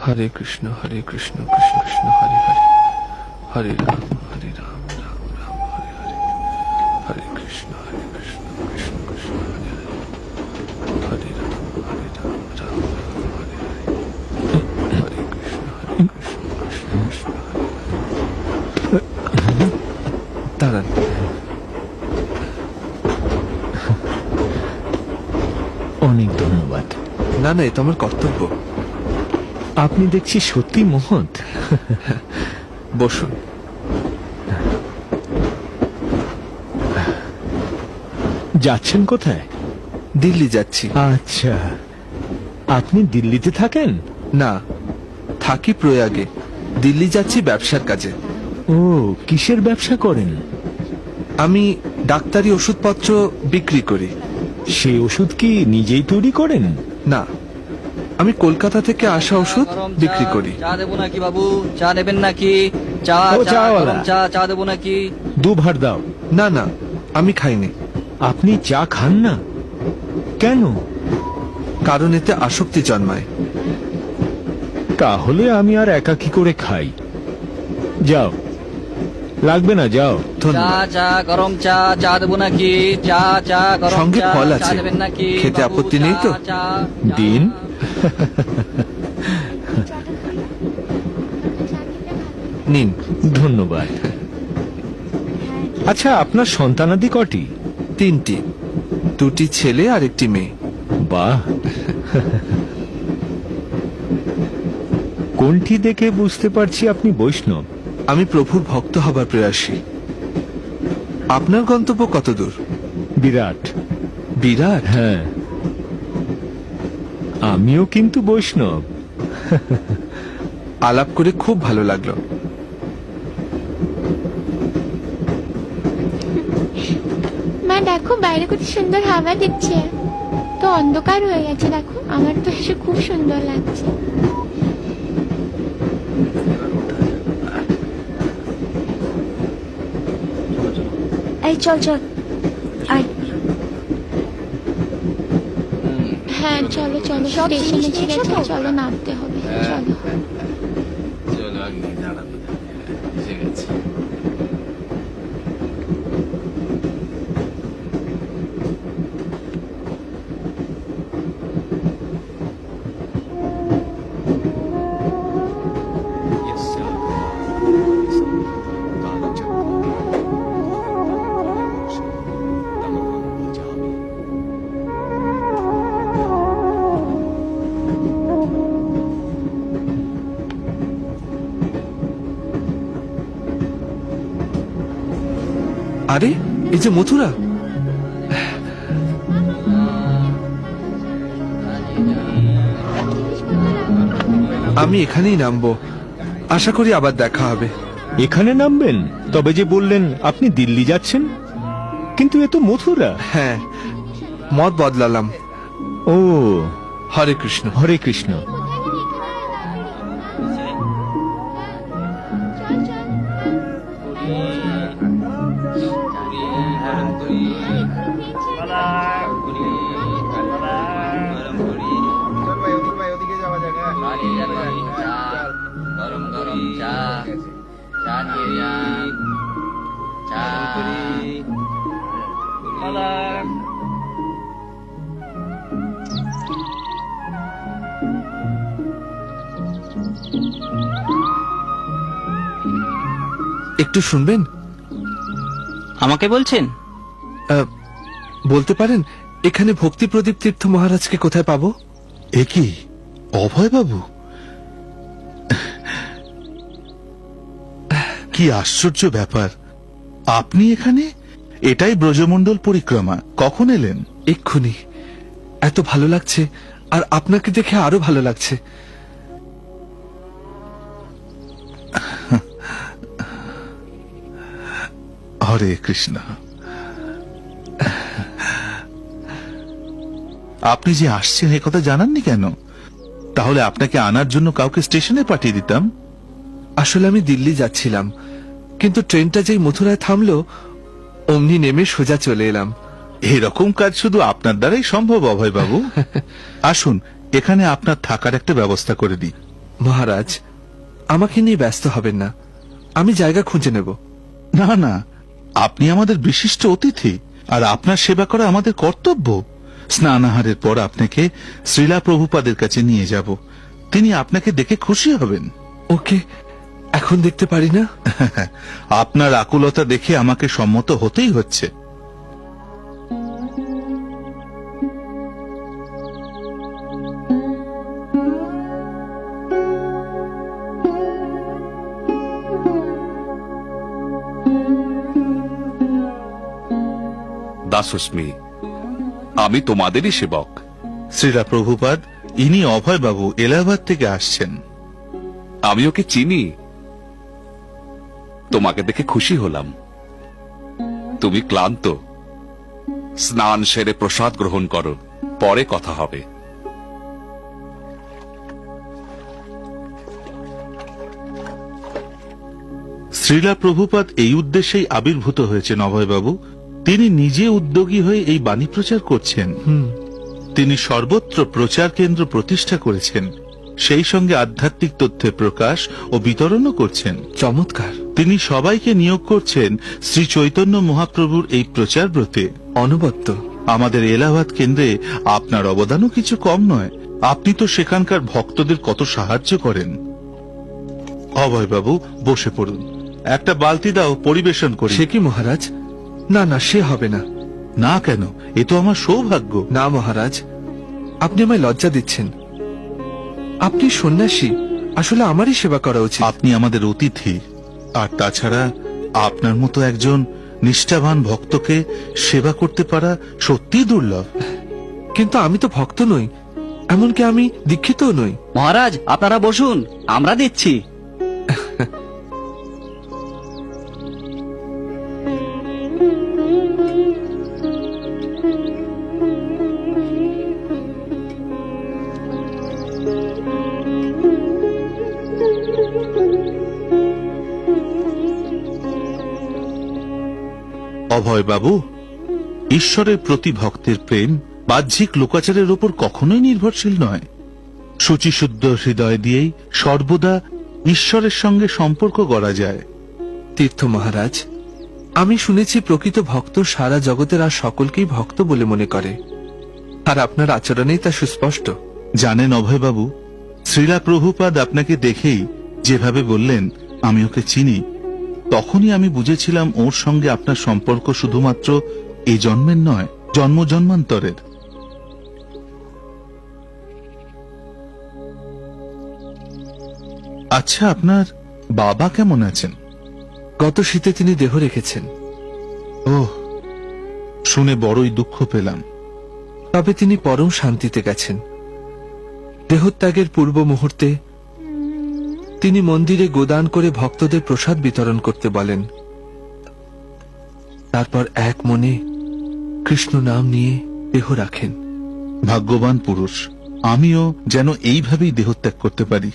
हरे कृष्ण कृष्ण कृष्ण हरे हरे, हरे राम राम राम हरे हरे, हरे कृष्ण कृष्ण कृष्ण हरे हरे, हरे राम राम राम हरे हरे, हरे कृष्ण कृष्ण कृष्ण हरे हरे। দাঁড়ান, অনেক ধন্যবাদ। না না, এ তো আমার কর্তব্য। আপনি দেখছি সত্যি মহৎ। বসুন। যাচ্ছেন কোথায়? দিল্লি যাচ্ছি। আচ্ছা, আপনি দিল্লিতে থাকেন? না, থাকি প্রয়াগে। দিল্লি যাচ্ছি ব্যবসার কাজে। ও, কিসের ব্যবসা করেন? আমি ডাক্তারি ওষুধপত্র বিক্রি করি। সেই ওষুধ কি নিজেই তৈরি করেন? না, আমি কলকাতা থেকে আসা ওষুধ বিক্রি করি। চা দেবো নাকি বাবু? চা নেবেন নাকি? চা ও, চা চাওয়ালা। গরম চা চা দেবো নাকি? দুভার দাও। না না, আমি খাইনি। আপনি চা খান না কেন? কারণ এতে আসক্তি জন্মায়। তাহলে আমি আর একা কি করে খাই? যাও, লাগবে না, যাও। চা ধন্যবাদ। চা গরম চা চা দেবো নাকি? চা চা গরম সঙ্গে চা ফল চা আছে। নেবেন নাকি? খেতে বাবু, আপত্তি চা, নেই তো? চা, চা। দিন। নিন। ধন্যবাদ। আচ্ছা, আপনার সন্তানাদি কটি? 3টি, 2টি ছেলে আর 1টি মেয়ে। বাহ। কোনটি দেখে বুঝতে পারছি আপনি বৈষ্ণব? আমি প্রভুর ভক্ত হবার প্রয়াসী। আপনার গন্তব্য কত দূর? বিরাট। বিরাট? হ্যাঁ, আমিও কিন্তু বৈষ্ণব। আলাপ করে খুব ভালো লাগলো। মা দেখো, বাইরে কত সুন্দর হাওয়া দিচ্ছে। তো অন্ধকার হয়ে গেছে, দেখো আমার তো এসে খুব সুন্দর লাগছে। এই চল চল, আয়। হ্যাঁ চলো চলো, স্টেশনে ছেড়েছে, চলো নামতে হবে, চলো। আরে, এই যে মথুরা। আমি এখানেই নামবো। আশা করি আবার দেখা হবে। এখানে নামবেন? তবে যে বললেন আপনি দিল্লি যাচ্ছেন, কিন্তু এ তো মথুরা। হ্যাঁ, মত বদলালাম। ও, হরে কৃষ্ণ। হরে কৃষ্ণ। গরম গরম চা চা নিয়ে যান। চা একটু শুনবেন? আমাকে বলছেন? বলতে পারেন এখানে ভক্তি প্রদীপ তীর্থ মহারাজকে কোথায় পাবো? একই অভয় বাবু, কি আশ্চর্য ব্যাপার! আপনি এখানে? এটাই ব্রজমণ্ডল পরিক্রমা। কখন এলেন? এক্ষুনি। এত ভালো লাগছে, আর আপনাকে দেখে আরো ভালো লাগছে। হরে কৃষ্ণ। আপনি যে আসছেন এ কথা জানাননি কেন? তাহলে আপনাকে আনার জন্য কাউকে স্টেশনে পাঠিয়ে দিতাম। আসলে আমি দিল্লি যাচ্ছিলাম, কিন্তু ট্রেনটা যেই মথুরায় থামলো অমনি নেমে সোজা চলে এলাম। এরকম কাজ শুধু আপনার দ্বারাই সম্ভব অভয় বাবু। আসুন, এখানে আপনার থাকার একটা ব্যবস্থা করে দিই। মহারাজ, আমাকে নিয়ে ব্যস্ত হবেন না, আমি জায়গা খুঁজে নেব। না না, আপনি আমাদের বিশিষ্ট অতিথি, আর আপনার সেবা করা আমাদের কর্তব্য। স্নানাহারের পর আপনাকে শ্রীলা প্রভুপাদের কাছে নিয়ে যাব, তিনি আপনাকে দেখে খুশি হবেন। ওকে, এখন দেখতে পারি না? আপনার আকুলতা দেখে আমাকে সম্মত হতেই হচ্ছে। দাসস্মি, আমি তোমাদেরই সেবক। শ্রীলা প্রভুপাদ, ইনি অভয় বাবু, এলাহাবাদ থেকে আসছেন। আমি ওকে চিনি, তোমাকে দেখে খুশি হলাম। তুমি ক্লান্ত, স্নান সেরে প্রসাদ গ্রহণ করো, পরে কথা হবে। শ্রীলা প্রভুপাদ এই উদ্দেশ্যেই আবির্ভূত হয়েছেন অভয়বাবু। তিনি নিজে উদ্যোগী হয়ে এই বাণী প্রচার করছেন। তিনি সর্বত্র প্রচার কেন্দ্র প্রতিষ্ঠা করেছেন, সেই সঙ্গে আধ্যাত্মিক তথ্যের প্রকাশ ও বিতরণও করছেন। চমৎকার। তিনি সবাইকে নিয়োগ করছেন শ্রী চৈতন্য মহাপ্রভুর এই প্রচার ব্রতে। অনবদ্য। আমাদের এলাহাবাদ কেন্দ্রে আপনার অবদানও কিছু কম নয়। আপনি তো সেখানকার ভক্তদের কত সাহায্য করেন। অভয়বাবু, বসে পড়ুন, একটা বালতি দাও, পরিবেশন করি। সে কি মহারাজ? না না, সে হবে না। না কেন? এ তো আমার সৌভাগ্য। না মহারাজ, আপনি আমায় লজ্জা দিচ্ছেন। আপনি সন্ন্যাসী, আসলে আমারই সেবা করা উচিত। আপনি আমাদের অতিথি, আর তাছাড়া আপনার মতো একজন নিষ্ঠাবান ভক্তকে সেবা করতে পারা সত্যিই দুর্লভ। কিন্তু আমি তো ভক্ত নই, এমনকি আমি দীক্ষিতও নই। মহারাজ, আপনারা বসুন, আমরা দিচ্ছি। অভয়বাবু, ঈশ্বরের প্রতি ভক্তের প্রেম বাহ্যিক লোকাচারের উপর কখনোই নির্ভরশীল নয়। শুচিশুদ্ধ হৃদয় দিয়েই সর্বদা ঈশ্বরের সঙ্গে সম্পর্ক গড়া যায়। তীর্থ মহারাজ, আমি শুনেছি প্রকৃত ভক্ত সারা জগতের আর সকলকেই ভক্ত বলে মনে করে, আর আপনার আচরণেই তা সুস্পষ্ট। জানেন অভয়বাবু, শ্রীলা প্রভুপাদ আপনাকে দেখেই যেভাবে বললেন আমি ওকে চিনি, তখনই আমি বুঝেছিলাম ওর সঙ্গে আপনার সম্পর্ক শুধুমাত্র এই জন্মের নয়, জন্ম জন্মান্তরের। আচ্ছা, আপনার বাবা কেমন আছেন? গত শীতে তিনি দেহ রেখেছেন। ওহ, শুনে বড়ই দুঃখ পেলাম। তবে তিনি পরম শান্তিতে গেছেন। দেহত্যাগের পূর্ব মুহূর্তে তিনি মন্দিরে গোদান করে ভক্তদের প্রসাদ বিতরণ করতে বলেন। তারপর এক মনে কৃষ্ণ নাম নিয়ে দেহ রাখেন। ভাগ্যবান পুরুষ। আমিও যেন এইভাবেই দেহত্যাগ করতে পারি।